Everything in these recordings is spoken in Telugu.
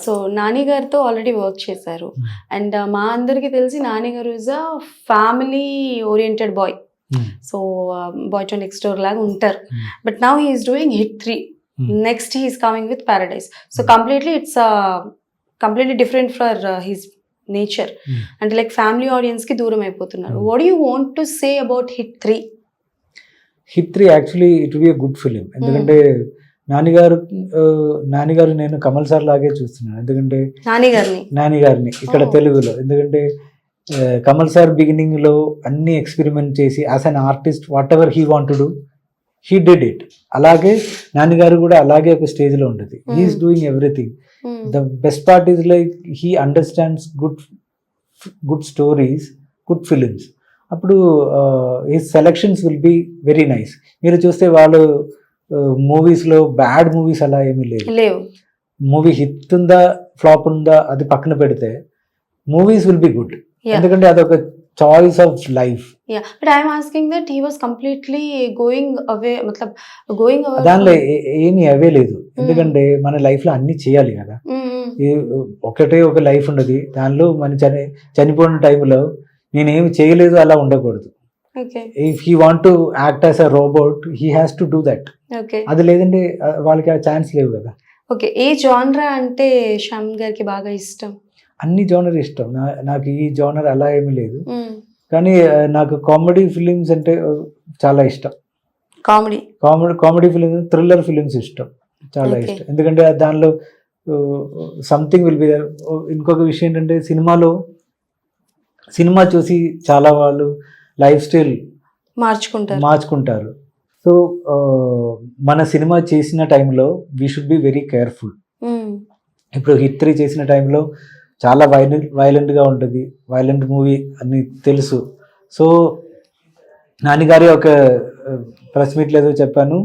సో నాని గారితో ఆల్రెడీ వర్క్ చేశారు. అండ్ మా అందరికీ తెలిసి Nani garu is a family oriented boy. So boy to next door లాగా ఉంటారు. But now he is doing hit 3. Next he is coming with paradise. So completely it's completely different for his nature. అంటే లైక్ ఫ్యామిలీ ఆడియన్స్ కి దూరం అయిపోతున్నారు. What do you want to say about hit 3? Hit 3 actually it be a good film. ఎందుకంటే నానిగారు నేను కమల్ సార్ లాగే చూస్తున్నాను. ఎందుకంటే నాని గారిని ఇక్కడ తెలుగులో. ఎందుకంటే కమల్ సార్ బిగినింగ్ లో అన్ని ఎక్స్పెరిమెంట్ చేసి as an artist whatever he want to do he did it. అలాగే నానిగారు కూడా అలాగే ఒక స్టేజ్ లో ఉంటుంది. He is doing everything. The best part is like he understands good stories, good films. అప్పుడు his selections will be very nice. మీరు చూస్తే వాళ్ళు మూవీస్లో బ్యాడ్ మూవీస్ అలా ఏమీ లేవు. మూవీ హిట్ ఉందా ఫ్లాప్ ఉందా అది పక్కన పెడితే మూవీస్ విల్ బి గుడ్. ఎందుకంటే అదొక choice of life. But I am asking that he was completely going away. దానిలో ఏమీ అవే లేదు. ఎందుకంటే మన లైఫ్ లో అన్ని చేయాలి కదా. ఒకటే ఒక లైఫ్ ఉండదు. దానిలో మన చనిపోయిన టైంలో నేనేమి చేయలేదు అలా ఉండకూడదు. If he want to act as a robot he has to do that. అది లేదంటే వాళ్ళకి ఆ ఛాన్స్ లేవు కదా. ఓకే, ఏ జానరా అంటే శ్యామ్ గారికి బాగా ఇష్టం? అన్ని జోనర్ ఇష్టం. నాకు ఈ జోనర్ అలా ఏమీ లేదు. కానీ నాకు కామెడీ ఫిలిమ్స్ అంటే చాలా ఇష్టం. కామెడీ ఫిలిమ్స్, థ్రిల్లర్ ఫిలిమ్స్ ఇష్టం, చాలా ఇష్టం. ఎందుకంటే దానిలో సంథింగ్ విల్ బి దేర్. ఇంకొక విషయం ఏంటంటే సినిమా చూసి చాలా వాళ్ళు లైఫ్ స్టైల్ మార్చుకుంటారు. సో మన సినిమా చేసిన టైంలో we should be very careful. ఇప్పుడు హిట్ 3 చేసిన టైంలో చాలా వైలెంట్గా ఉంటుంది. వైలెంట్ మూవీ అని తెలుసు. సో నాన్నగారి ఒక ప్రెస్ మీట్లో ఏదో చెప్పాను,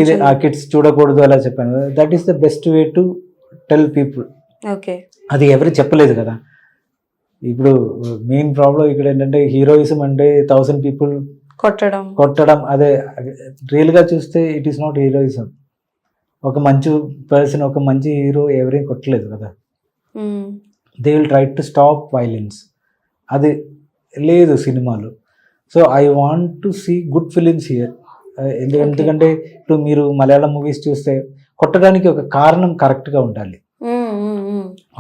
ఇది ఆ కిడ్స్ చూడకూడదు అలా చెప్పాను. That is the best way to tell people. అది ఎవరు చెప్పలేదు కదా. ఇప్పుడు మెయిన్ ప్రాబ్లం ఇక్కడ ఏంటంటే హీరోయిజం అంటే 1000 పీపుల్ కొట్టడం. అదే రియల్గా చూస్తే ఇట్ ఈస్ నాట్ హీరోయిజం. ఒక మంచి పర్సన్, ఒక మంచి హీరో ఎవరేం కొట్టలేదు కదా. They will try to stop violence. అది లేదు సినిమాలో. So I want to see good films here. ఎందుకంటే ఇప్పుడు మీరు మలయాళం మూవీస్ చూస్తే కొట్టడానికి ఒక కారణం కరెక్ట్గా ఉండాలి.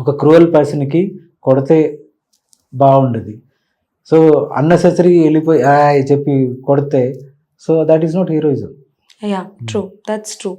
ఒక క్రూయల్ పర్సన్కి కొడితే బాగుండదు. సో అన్నెసెసరీ వెళ్ళిపోయి చెప్పి కొడితే, so that is not heroism. True, that's true.